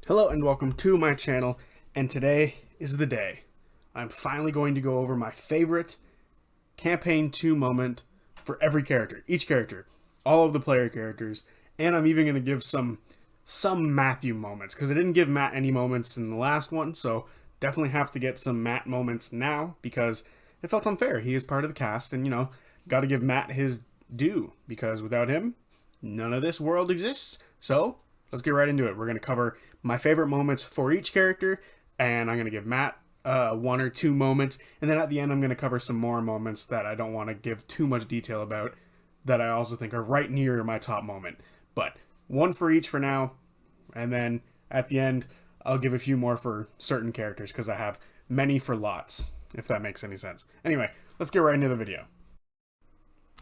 Hello and welcome to my channel, and today is the day. I'm finally going to go over my favorite Campaign 2 moment for every character, each character, all of the player characters, and I'm even going to give some Matthew moments, because I didn't give Matt any moments in the last one, so definitely have to get some Matt moments now, because it felt unfair. He is part of the cast, and got to give Matt his due, because without him, none of this world exists. So let's get right into it. We're going to cover my favorite moments for each character, and I'm going to give Matt one or two moments, and then at the end I'm going to cover some more moments that I don't want to give too much detail about, that I also think are right near my top moment. But one for each for now, and then at the end I'll give a few more for certain characters, because I have many for lots, if that makes any sense. Anyway, let's get right into the video.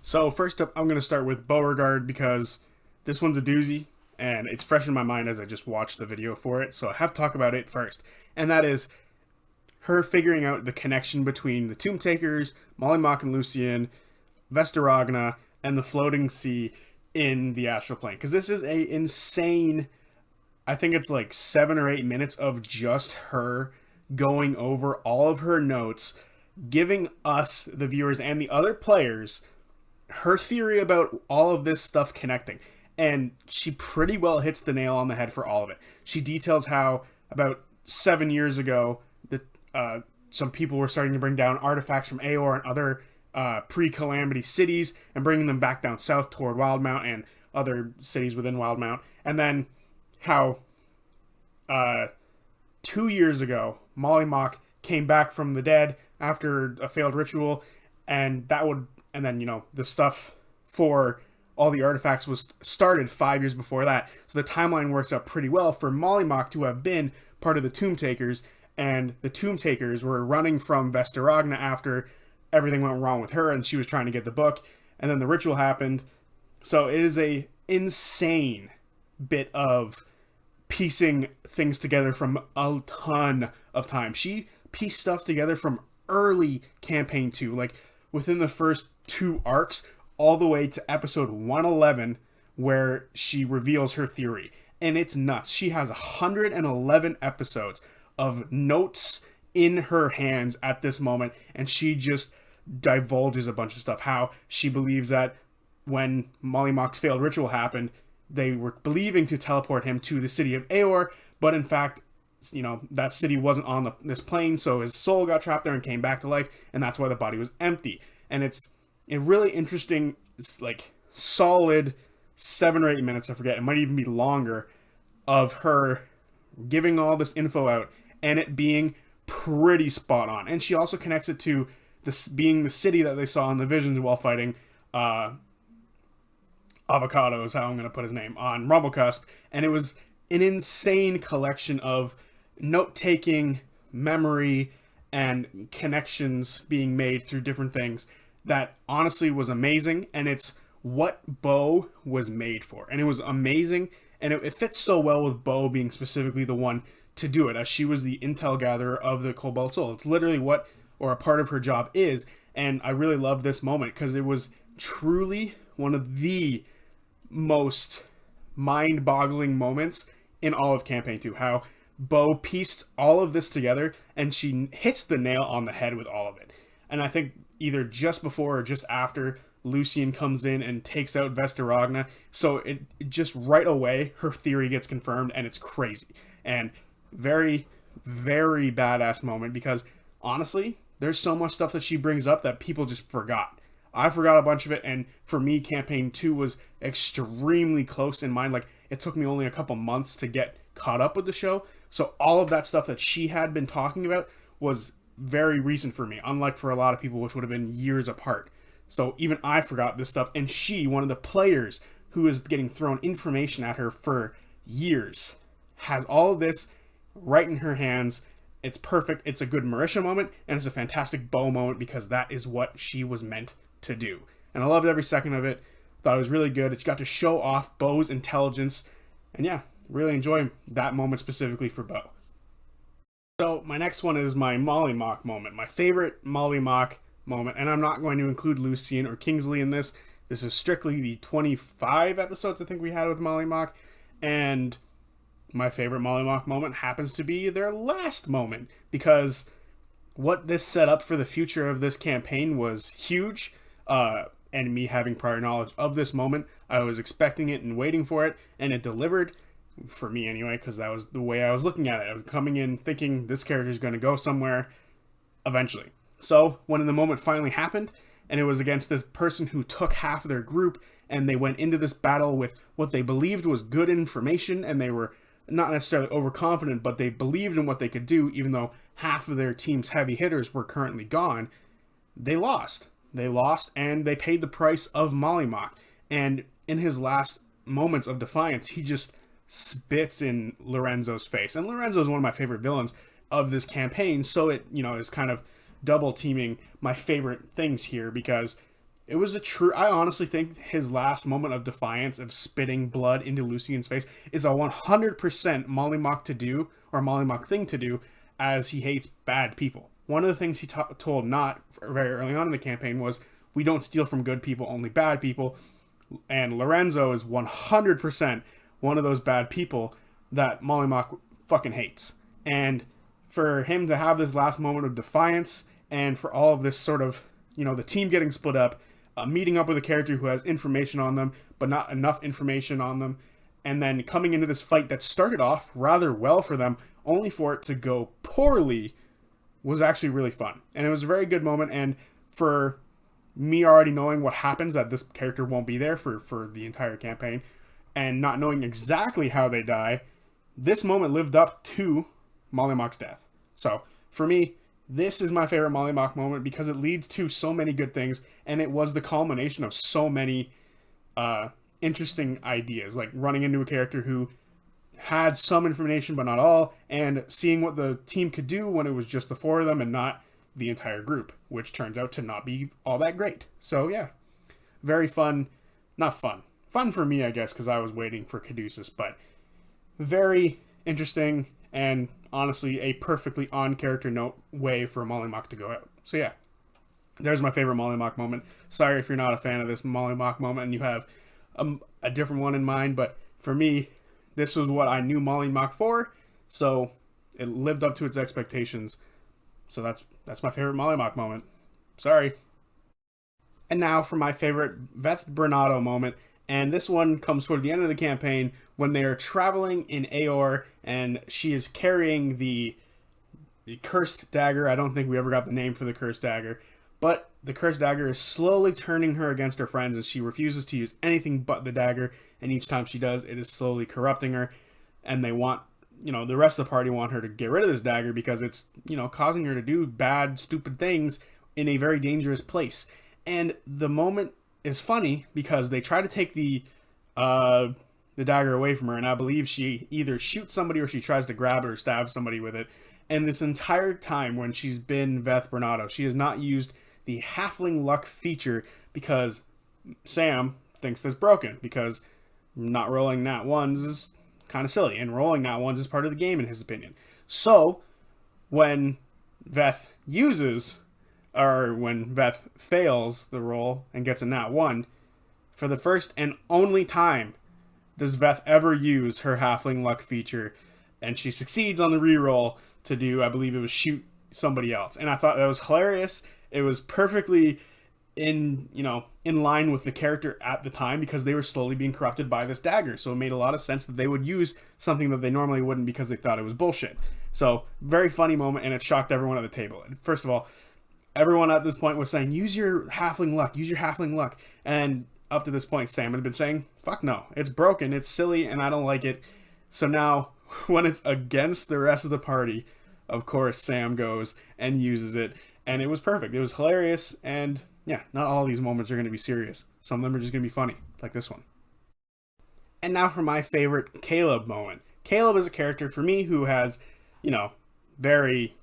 So first up, I'm going to start with Beauregard, because this one's a doozy, and it's fresh in my mind as I just watched the video for it, so I have to talk about it first. And that is her figuring out the connection between the Tomb Takers, Molly Mock and Lucian, Vesteragna, and the floating sea in the astral plane. Because this is a insane, I think it's like 7 or 8 minutes of just her going over all of her notes, giving us, the viewers, and the other players, her theory about all of this stuff connecting. And she pretty well hits the nail on the head for all of it. She details how about 7 years ago, some people were starting to bring down artifacts from Aor and other pre-Calamity cities and bringing them back down south toward Wildmount and other cities within Wildmount. And then how 2 years ago, Molly Mock came back from the dead after a failed ritual, and then the stuff for all the artifacts was started 5 years before that. So the timeline works out pretty well for Molly Mock to have been part of the Tomb Takers, and the Tomb Takers were running from Vesteragna after everything went wrong with her and she was trying to get the book, and then the ritual happened. So it is a insane bit of piecing things together from a ton of time. She pieced stuff together from early Campaign 2, like within the first 2 arcs, all the way to episode 111, where she reveals her theory. And it's nuts. She has 111 episodes of notes in her hands at this moment, and she just divulges a bunch of stuff. How she believes that when Molly Mock's failed ritual happened, they were believing to teleport him to the city of Aor, but in fact, that city wasn't on this plane, so his soul got trapped there and came back to life, and that's why the body was empty. And it's a really interesting, like, solid 7 or 8 minutes, I forget, it might even be longer, of her giving all this info out and it being pretty spot on. And she also connects it to this being the city that they saw in the visions while fighting Avocado is how I'm going to put his name, on Rumblecusp. And it was an insane collection of note-taking, memory, and connections being made through different things that honestly was amazing. And it's what Bo was made for. And it was amazing. And it fits so well with Bo being specifically the one to do it, as she was the intel gatherer of the Cobalt Soul. It's literally what, or a part of her job is. And I really love this moment because it was truly one of the most mind-boggling moments in all of Campaign 2. How Bo pieced all of this together and she hits the nail on the head with all of it. And I think either just before or just after Lucian comes in and takes out Vesteragna, so it just right away her theory gets confirmed, and it's crazy. And very, very badass moment, because honestly, there's so much stuff that she brings up that people just forgot. I forgot a bunch of it, and for me, Campaign 2 was extremely close in mind. Like, it took me only a couple months to get caught up with the show, so all of that stuff that she had been talking about was very recent for me, unlike for a lot of people, which would have been years apart. So even I forgot this stuff, and she, one of the players who is getting thrown information at her for years, has all of this right in her hands. It's perfect. It's a good Marisha moment, and it's a fantastic Bo moment, because that is what she was meant to do. And I loved every second of it. Thought it was really good. It got to show off Bo's intelligence, and yeah, really enjoy that moment specifically for Bo. So my next one is my Molly Mock moment, my favorite Molly Mock moment, and I'm not going to include Lucian or Kingsley in this. This is strictly the 25 episodes I think we had with Molly Mock, and my favorite Mollymawk moment happens to be their last moment, because what this set up for the future of this campaign was huge. And me having prior knowledge of this moment, I was expecting it and waiting for it, and it delivered, for me anyway, because that was the way I was looking at it. I was coming in thinking this character is going to go somewhere eventually. So when the moment finally happened, and it was against this person who took half of their group, and they went into this battle with what they believed was good information, and they were not necessarily overconfident, but they believed in what they could do, even though half of their team's heavy hitters were currently gone. They lost. They lost, and they paid the price of Mollymawk. And in his last moments of defiance, he just spits in Lorenzo's face. And Lorenzo is one of my favorite villains of this campaign, so it, is kind of double teaming my favorite things here, because it was I honestly think his last moment of defiance of spitting blood into Lucien's face is a 100% Mollymawk to do, or Mollymawk thing to do, as he hates bad people. One of the things he told Not very early on in the campaign was, we don't steal from good people, only bad people. And Lorenzo is 100% one of those bad people that Mollymawk fucking hates. And for him to have this last moment of defiance, and for all of this sort of, the team getting split up, meeting up with a character who has information on them, but not enough information on them, and then coming into this fight that started off rather well for them, only for it to go poorly, was actually really fun. And it was a very good moment, and for me already knowing what happens, that this character won't be there for the entire campaign, and not knowing exactly how they die, this moment lived up to Mollymawk's death. So, for me, this is my favorite Mollymawk moment, because it leads to so many good things, and it was the culmination of so many interesting ideas, like running into a character who had some information but not all, and seeing what the team could do when it was just the four of them and not the entire group, which turns out to not be all that great. So yeah, very fun. Not fun. Fun for me, I guess, because I was waiting for Caduceus, but very interesting, and honestly a perfectly on-character note way for Mollymawk to go out. So yeah, there's my favorite Mollymawk moment. Sorry if you're not a fan of this Mollymawk moment and you have a different one in mind, but for me, this was what I knew Mollymawk for, so it lived up to its expectations. So that's my favorite Mollymawk moment. Sorry. And now for my favorite Veth Bernardo moment, and this one comes toward the end of the campaign when they are traveling in Aor, and she is carrying the cursed dagger. I don't think we ever got the name for the cursed dagger, but the cursed dagger is slowly turning her against her friends, and she refuses to use anything but the dagger, and each time she does, it is slowly corrupting her, and they want, the rest of the party want her to get rid of this dagger because it's, causing her to do bad, stupid things in a very dangerous place. And the moment is funny because they try to take the dagger away from her, and I believe she either shoots somebody or she tries to grab it or stab somebody with it. And this entire time when she's been Veth Bernardo, she has not used the Halfling Luck feature because Sam thinks that's broken, because not rolling nat ones is kind of silly, and rolling nat ones is part of the game in his opinion. So when Veth fails the roll and gets a nat 1, for the first and only time does Veth ever use her Halfling Luck feature, and she succeeds on the reroll to do, I believe it was shoot somebody else. And I thought that was hilarious. It was perfectly in line with the character at the time, because they were slowly being corrupted by this dagger. So it made a lot of sense that they would use something that they normally wouldn't because they thought it was bullshit. So very funny moment, and it shocked everyone at the table. And first of all, everyone at this point was saying, use your Halfling Luck, use your Halfling Luck. And up to this point, Sam had been saying, fuck no, it's broken, it's silly, and I don't like it. So now, when it's against the rest of the party, of course, Sam goes and uses it. And it was perfect. It was hilarious, and yeah, not all of these moments are going to be serious. Some of them are just going to be funny, like this one. And now for my favorite Caleb moment. Caleb is a character for me who has, very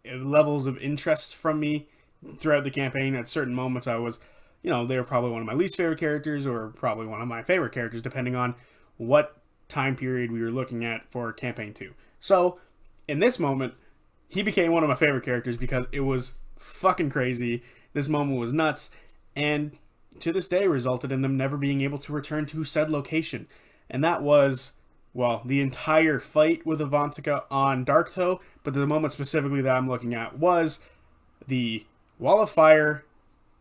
levels of interest from me throughout the campaign. At certain moments I was, they were probably one of my least favorite characters, or probably one of my favorite characters, depending on what time period we were looking at for campaign 2. So, in this moment, he became one of my favorite characters because it was fucking crazy. This moment was nuts, and to this day resulted in them never being able to return to said location. And that was the entire fight with Avantika on Darktoe, but the moment specifically that I'm looking at was the Wall of Fire,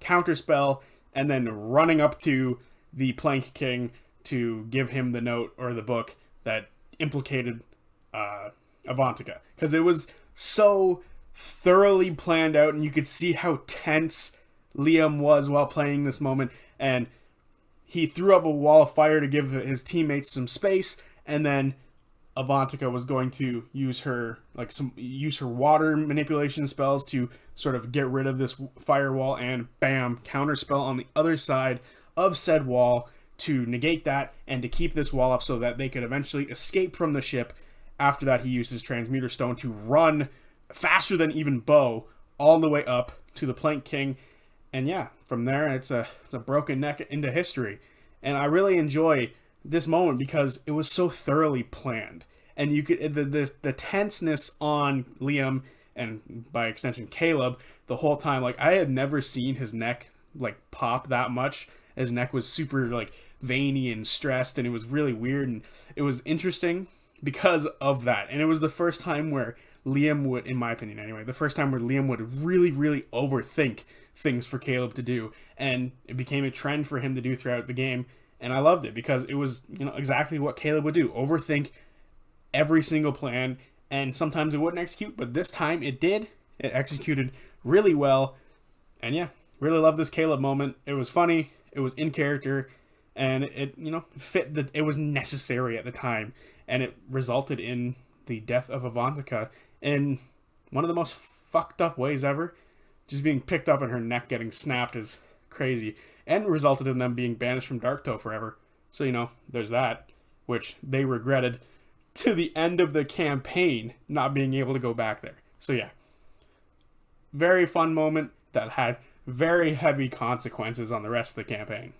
counterspell, and then running up to the Plank King to give him the note or the book that implicated Avantika. Because it was so thoroughly planned out, and you could see how tense Liam was while playing this moment, and he threw up a wall of fire to give his teammates some space, and then Avantika was going to use her water manipulation spells to sort of get rid of this firewall, and bam, counterspell on the other side of said wall to negate that and to keep this wall up so that they could eventually escape from the ship. After that, he used his transmuter stone to run faster than even Bo all the way up to the Plank King. And yeah, from there, it's a broken neck into history. And I really enjoy this moment because it was so thoroughly planned. And you could the tenseness on Liam, and by extension Caleb, the whole time. Like, I had never seen his neck like pop that much. His neck was super like veiny and stressed, and it was really weird, and it was interesting because of that. And it was the first time where Liam would, in my opinion anyway, the first time where Liam would really, really overthink things for Caleb to do, and it became a trend for him to do throughout the game. And I loved it because it was, exactly what Caleb would do. Overthink every single plan, and sometimes it wouldn't execute, but this time it did. It executed really well. And yeah, really love this Caleb moment. It was funny, it was in character, and it fit it was necessary at the time, and it resulted in the death of Avantika in one of the most fucked up ways ever. Just being picked up and her neck getting snapped is crazy, and resulted in them being banished from Darktoe forever. So, there's that, which they regretted to the end of the campaign, not being able to go back there. So yeah, very fun moment that had very heavy consequences on the rest of the campaign.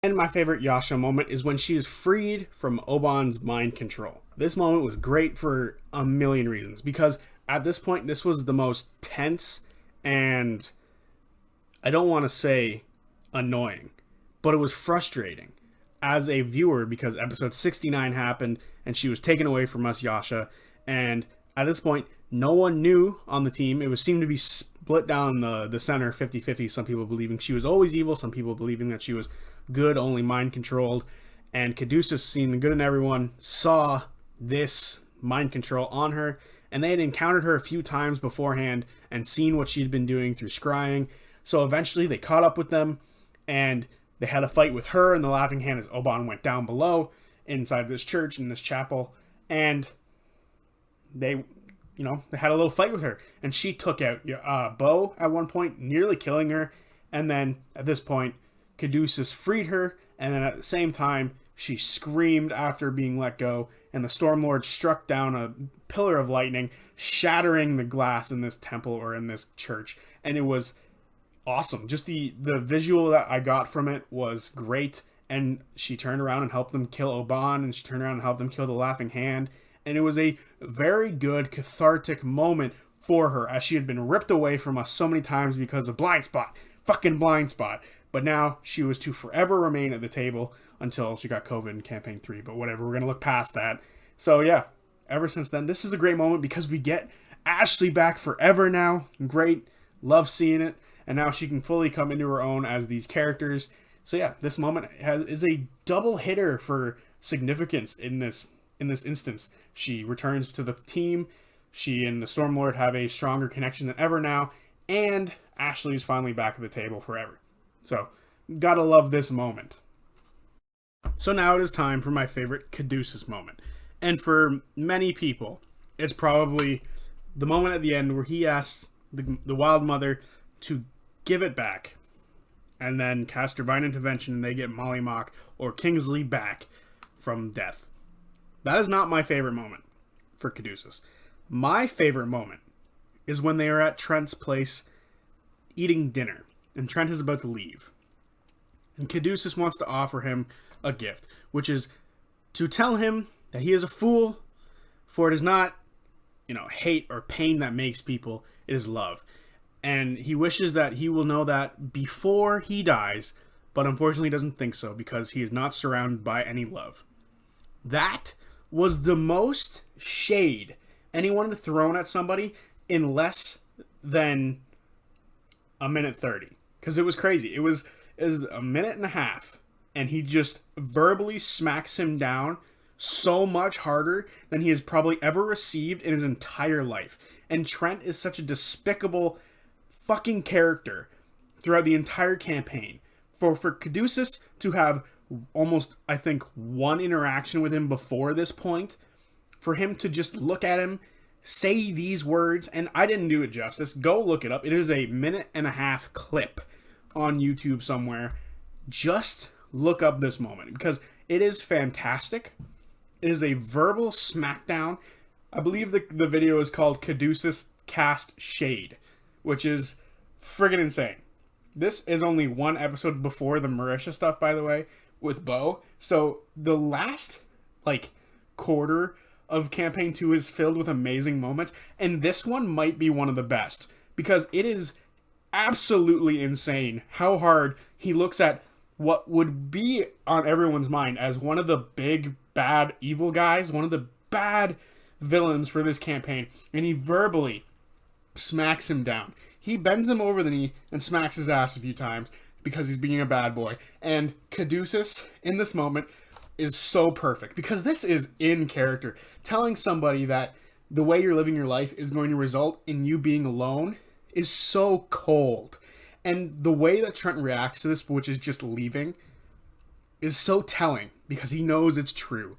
And my favorite Yasha moment is when she is freed from Oban's mind control. This moment was great for a million reasons, because at this point, this was the most tense and, I don't want to say annoying, but it was frustrating as a viewer, because episode 69 happened and she was taken away from us, Yasha, and at this point, no one knew on the team. It seemed to be split down the center 50-50, some people believing she was always evil, some people believing that she was good, only mind controlled. And Caduceus, seeing the good in everyone, saw this mind control on her, and they had encountered her a few times beforehand and seen what she'd been doing through scrying. So eventually they caught up with them, and they had a fight with her and the Laughing Hand as Oban went down below inside this church, in this chapel, and they had a little fight with her, and she took out Bo at one point, nearly killing her. And then at this point, Caduceus freed her, and then at the same time, she screamed after being let go, and the Stormlord struck down a pillar of lightning, shattering the glass in this temple, or in this church. And it was awesome. Just the visual that I got from it was great. And she turned around and helped them kill Oban, and she turned around and helped them kill the Laughing Hand. And it was a very good cathartic moment for her, as she had been ripped away from us so many times because of blind spot. Fucking blind spot. But now she was to forever remain at the table until she got COVID in campaign 3. But whatever, we're going to look past that. So yeah, ever since then, this is a great moment because we get Ashley back forever now. Great. Love seeing it. And now she can fully come into her own as these characters. So yeah, this moment is a double hitter for significance in this instance. She returns to the team. She and the Stormlord have a stronger connection than ever now. And Ashley is finally back at the table forever. So, gotta love this moment. So now it is time for my favorite Caduceus moment. And for many people, it's probably the moment at the end where he asks the Wild Mother to give it back, and then cast Divine Intervention, and they get Molly Mock or Kingsley back from death. That is not my favorite moment for Caduceus. My favorite moment is when they are at Trent's place eating dinner, and Trent is about to leave. And Caduceus wants to offer him a gift, which is to tell him that he is a fool, for it is not, hate or pain that makes people, it is love. And he wishes that he will know that before he dies, but unfortunately doesn't think so because he is not surrounded by any love. That was the most shade anyone had thrown at somebody in less than a minute 30. Because it was crazy. It was a minute and a half. And he just verbally smacks him down so much harder than he has probably ever received in his entire life. And Trent is such a despicable fucking character throughout the entire campaign. For Caduceus to have almost, I think, one interaction with him before this point, for him to just look at him, say these words, and I didn't do it justice. Go look it up. It is a minute and a half clip on YouTube somewhere. Just look up this moment because it is fantastic. It is a verbal smackdown. I believe the video is called Caduceus Cast Shade, which is friggin' insane. This is only one episode before the Marisha stuff, by the way, with Bo. So the last, quarter of Campaign 2 is filled with amazing moments, and this one might be one of the best, because it is absolutely insane how hard he looks at what would be on everyone's mind as one of the big, bad, evil guys, one of the bad villains for this campaign, and he verbally smacks him down. He bends him over the knee and smacks his ass a few times because he's being a bad boy. And Caduceus, in this moment, is so perfect because this is in character. Telling somebody that the way you're living your life is going to result in you being alone is so cold. And the way that Trent reacts to this, which is just leaving, is so telling because he knows it's true.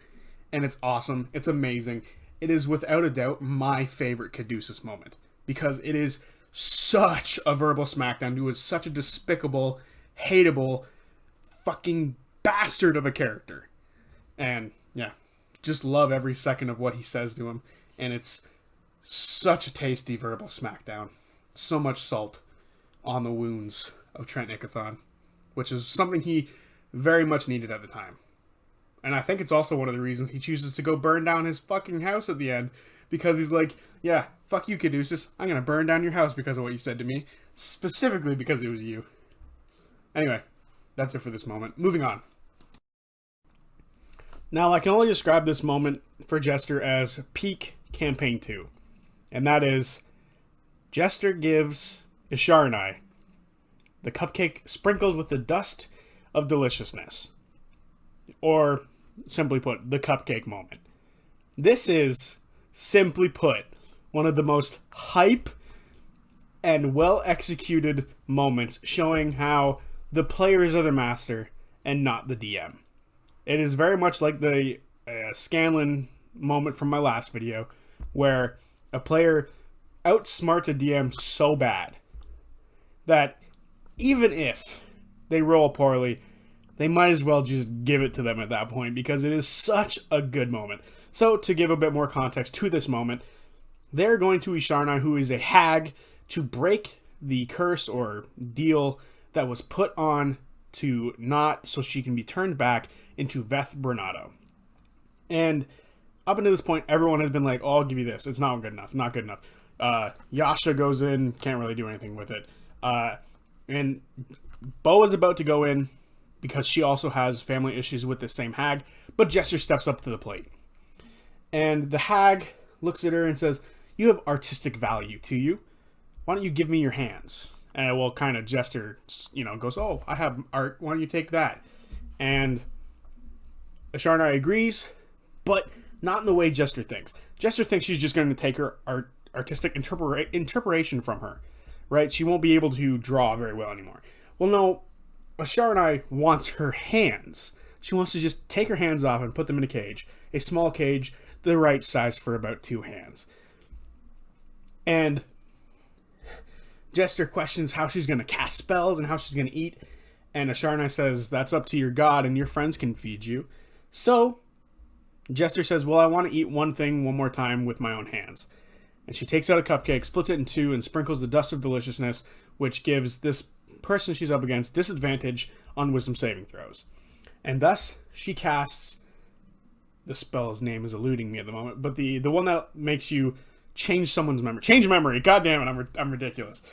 And it's awesome. It's amazing. It is without a doubt my favorite Caduceus moment because it is such a verbal smackdown to such a despicable, hateable, fucking bastard of a character. And yeah, just love every second of what he says to him. And it's such a tasty verbal smackdown. So much salt on the wounds of Trent Ickathon, which is something he very much needed at the time. And I think it's also one of the reasons he chooses to go burn down his fucking house at the end, because he's like, yeah, fuck you, Caduceus. I'm going to burn down your house because of what you said to me, specifically because it was you. Anyway, that's it for this moment. Moving on. Now, I can only describe this moment for Jester as peak Campaign 2. And that is, Jester gives Yasha and I the cupcake sprinkled with the dust of deliciousness. Or, simply put, the cupcake moment. This is, simply put, one of the most hype and well-executed moments showing how the players are the master and not the DM. It is very much like the Scanlan moment from my last video, where a player outsmarts a DM so bad that even if they roll poorly, they might as well just give it to them at that point because it is such a good moment. So, to give a bit more context to this moment, they're going to Isharnai, who is a hag, to break the curse or deal that was put on to Not so she can be turned back into Veth Bernardo. And up until this point, everyone has been like, oh, I'll give you this. It's not good enough. Not good enough. Yasha goes in, can't really do anything with it. And Bo is about to go in because she also has family issues with the same hag, but Jester steps up to the plate. And the hag looks at her and says, you have artistic value to you. Why don't you give me your hands? And well, kind of Jester, goes, oh, I have art. Why don't you take that? And Asharnai agrees, but not in the way Jester thinks. Jester thinks she's just going to take her artistic interpretation from her, right? She won't be able to draw very well anymore. Well, no, Asharnai wants her hands. She wants to just take her hands off and put them in a cage. A small cage, the right size for about 2 hands. And Jester questions how she's going to cast spells and how she's going to eat. And Asharnai says, that's up to your god and your friends can feed you. So, Jester says, well, I want to eat one thing one more time with my own hands. And she takes out a cupcake, splits it in 2, and sprinkles the dust of deliciousness, which gives this person she's up against disadvantage on wisdom saving throws. And thus, she casts, the spell's name is eluding me at the moment, but the one that makes you change someone's memory. Change memory! God damn it, I'm ridiculous.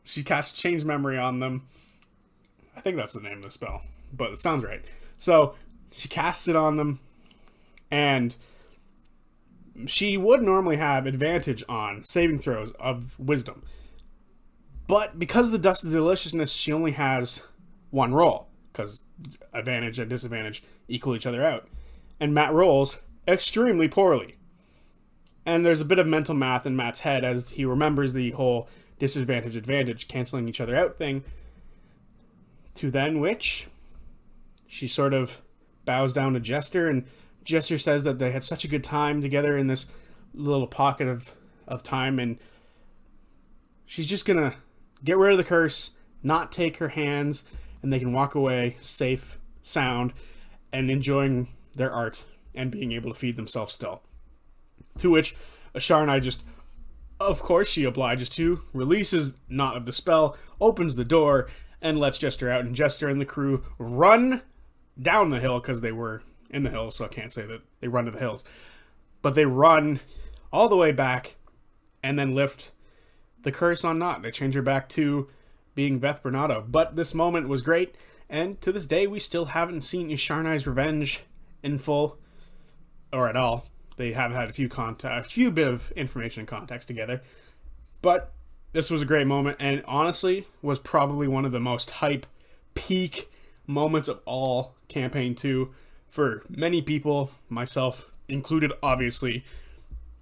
She casts change memory on them. I think that's the name of the spell, but it sounds right. So, she casts it on them, And she would normally have advantage on saving throws of wisdom. But because of the Dust of Deliciousness, she only has one roll, because advantage and disadvantage equal each other out. And Matt rolls extremely poorly. And there's a bit of mental math in Matt's head as he remembers the whole disadvantage, advantage, canceling each other out thing. To then which she sort of bows down to Jester, and Jester says that they had such a good time together in this little pocket of time, and she's just gonna get rid of the curse, not take her hands, and they can walk away safe, sound, and enjoying their art and being able to feed themselves still. To which Asharnai just, of course she obliges to, releases Knot of the spell, opens the door, and lets Jester out, and Jester and the crew run down the hill, because they were in the hills, so I can't say that they run to the hills. But they run all the way back, and then lift the curse on Knot. They change her back to being Veth Bernardo. But this moment was great, and to this day we still haven't seen Asharnai's revenge in full, or at all. They have had a few bit of information and context together. But this was a great moment, and honestly was probably one of the most hype, peak moments of all Campaign 2 for many people, myself included, obviously.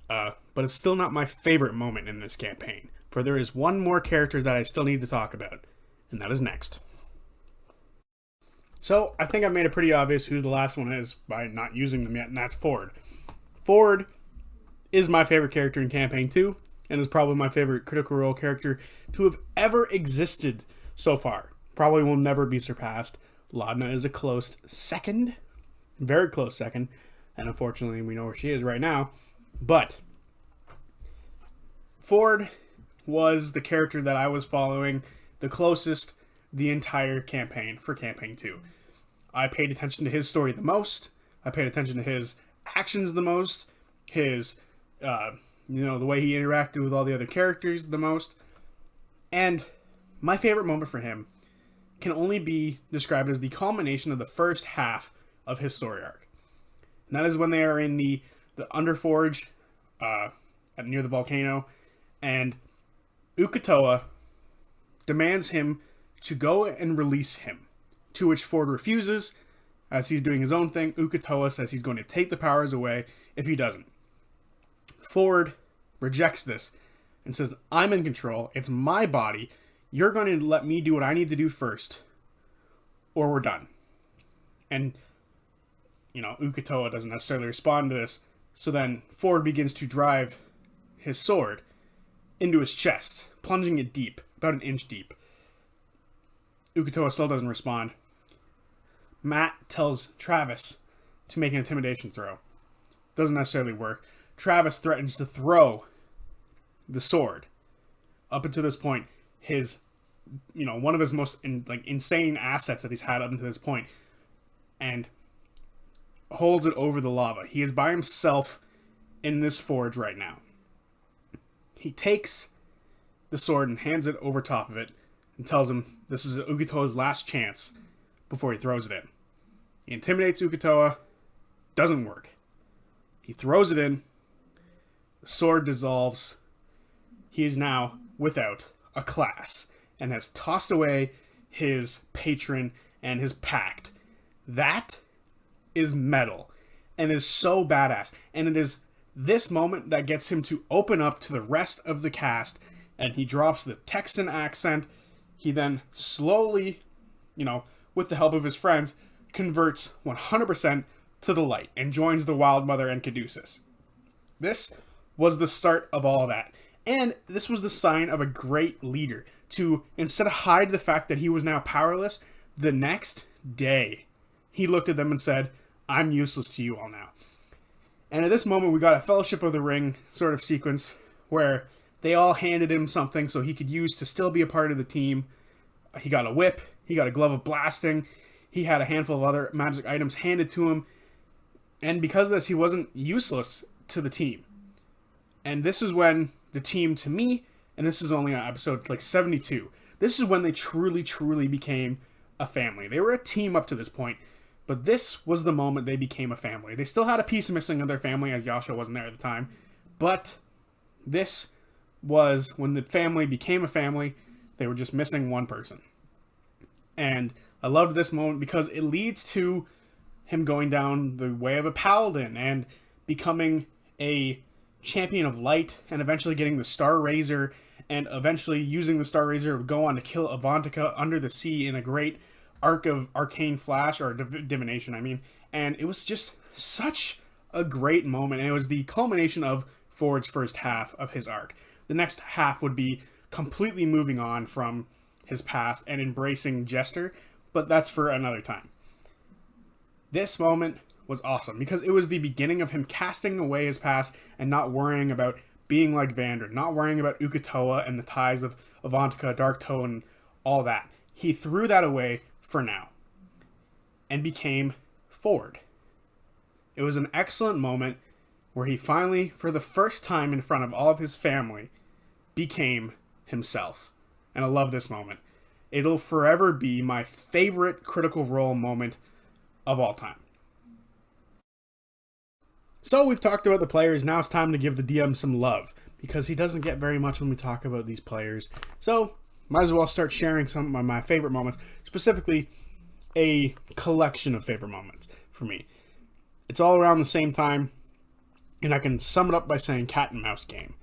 But it's still not my favorite moment in this campaign, for there is one more character that I still need to talk about, and that is next. So, I think I made it pretty obvious who the last one is by not using them yet, and that's Ford. Ford is my favorite character in Campaign 2, and is probably my favorite Critical Role character to have ever existed so far. Probably will never be surpassed. Laudna is a close second, very close second, and unfortunately we know where she is right now. But Ford was the character that I was following the closest the entire campaign for Campaign 2. I paid attention to his story the most. I paid attention to his actions the most. His, the way he interacted with all the other characters the most. And my favorite moment for him can only be described as the culmination of the first half of his story arc. And that is when they are in the Underforge near the volcano, and Uk'otoa demands him to go and release him, to which Ford refuses, as he's doing his own thing. Uk'otoa says he's going to take the powers away if he doesn't. Ford rejects this and says, I'm in control, it's my body, you're going to let me do what I need to do first, or we're done. And, Uk'otoa doesn't necessarily respond to this, so then Ford begins to drive his sword into his chest, plunging it deep, about an inch deep. Uk'otoa still doesn't respond. Matt tells Travis to make an intimidation throw. Doesn't necessarily work. Travis threatens to throw the sword. Up until this point, his, one of his most insane assets that he's had up until this point, and holds it over the lava. He is by himself in this forge right now. He takes the sword and hands it over top of it and tells him this is Uk'otoa's last chance before he throws it in. He intimidates Uk'otoa. Doesn't work. He throws it in. The sword dissolves. He is now without a class and has tossed away his patron and his pact. That is metal and is so badass. And it is this moment that gets him to open up to the rest of the cast, and he drops the Texan accent. He then slowly, with the help of his friends, converts 100% to the light and joins the Wild Mother and Caduceus. This was the start of all that. And this was the sign of a great leader to, instead of hide the fact that he was now powerless, the next day he looked at them and said, I'm useless to you all now. And at this moment we got a Fellowship of the Ring sort of sequence where they all handed him something so he could use to still be a part of the team. He got a whip, he got a glove of blasting, he had a handful of other magic items handed to him. And because of this, he wasn't useless to the team. And this is when the team, to me, and this is only on episode 72, this is when they truly, truly became a family. They were a team up to this point, But this was the moment they became a family. They still had a piece missing of their family, as Yasha wasn't there at the time. But this was when the family became a family. They were just missing one person. And I loved this moment because it leads to him going down the way of a paladin and becoming a champion of light and eventually getting the Star Razor and eventually using the Star Razor to go on to kill Avantika under the sea in a great arc of arcane flash, or divination, I mean. And it was just such a great moment. And it was the culmination of Ford's first half of his arc. The next half would be completely moving on from his past and embracing Jester, but that's for another time. This moment was awesome because it was the beginning of him casting away his past and not worrying about being like Vander, not worrying about Uk'otoa and the ties of Avantika, Darktoe, and all that. He threw that away for now and became Ford. It was an excellent moment where he finally, for the first time in front of all of his family, became himself. And I love this moment. It'll forever be my favorite Critical Role moment of all time. So we've talked about the players. Now it's time to give the DM some love, because he doesn't get very much when we talk about these players. So might as well start sharing some of my favorite moments, specifically a collection of favorite moments for me. It's all around the same time, and I can sum it up by saying cat and mouse game.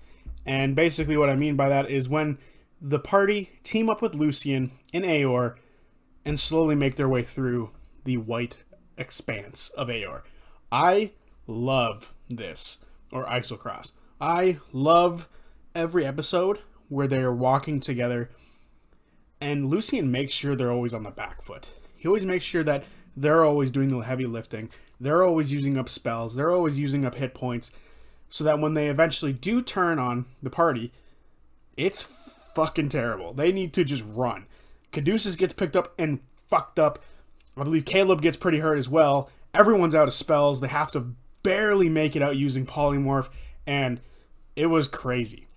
And basically what I mean by that is when the party team up with Lucian in Aeor and slowly make their way through the white expanse of Aeor. I love this, or Isocross. I love every episode where they are walking together and Lucian makes sure they're always on the back foot. He always makes sure that they're always doing the heavy lifting. They're always using up spells. They're always using up hit points, so that when they eventually do turn on the party, it's fucking terrible. They need to just run. Caduceus gets picked up and fucked up. I believe Caleb gets pretty hurt as well. Everyone's out of spells. They have to barely make it out using Polymorph, and it was crazy.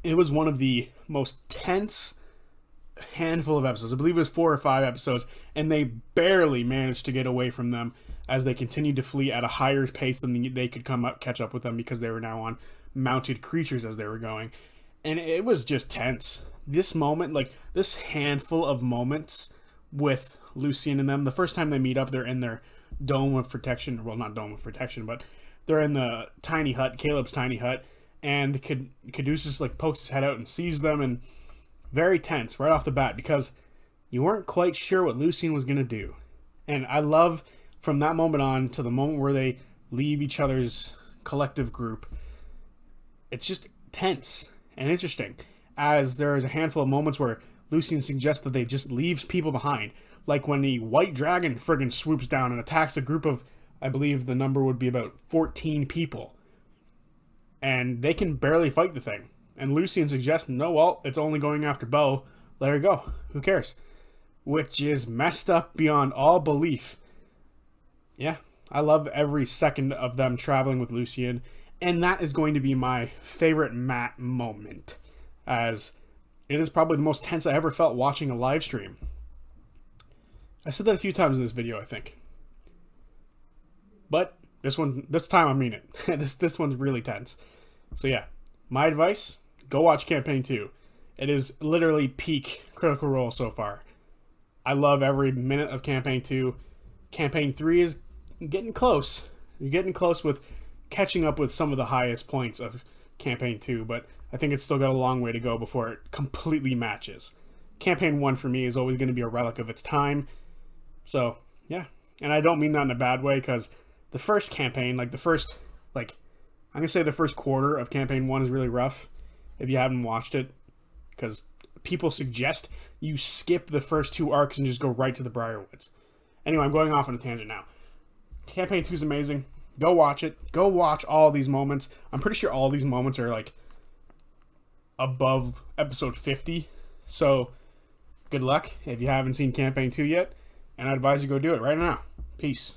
It was one of the most tense handful of episodes. I believe it was 4 or 5 episodes, and they barely managed to get away from them as they continued to flee at a higher pace than they could catch up with them, because they were now on mounted creatures as they were going. And it was just tense. This moment, like this handful of moments with Lucian and them, the first time they meet up, they're in their dome of protection. Well, not dome of protection, but they're in the tiny hut, Caleb's tiny hut, and Caduceus like pokes his head out and sees them, and very tense right off the bat because you weren't quite sure what Lucian was going to do. And I love from that moment on to the moment where they leave each other's collective group, it's just tense and interesting, as there is a handful of moments where Lucian suggests that they just leaves people behind, like when the white dragon friggin' swoops down and attacks a group of, I believe the number would be about 14 people, and they can barely fight the thing, and Lucian suggests, no, well, it's only going after Bo, let her go, who cares, which is messed up beyond all belief. Yeah, I love every second of them traveling with Lucian, and that is going to be my favorite Matt moment, as it is probably the most tense I ever felt watching a live stream. I said that a few times in this video, I think. But this time I mean it. this one's really tense. So yeah, my advice, go watch Campaign 2. It is literally peak Critical Role so far. I love every minute of Campaign 2. Campaign 3 is getting close. You're getting close with catching up with some of the highest points of Campaign 2, but I think it's still got a long way to go before it completely matches. Campaign 1 for me is always going to be a relic of its time. So, yeah. And I don't mean that in a bad way, because the first campaign, I'm going to say the first quarter of Campaign 1 is really rough if you haven't watched it, because people suggest you skip the first 2 arcs and just go right to the Briarwoods. Anyway, I'm going off on a tangent now. Campaign 2 is amazing. Go watch it. Go watch all these moments. I'm pretty sure all these moments are like above episode 50. So good luck if you haven't seen Campaign 2 yet. And I advise you go do it right now. Peace.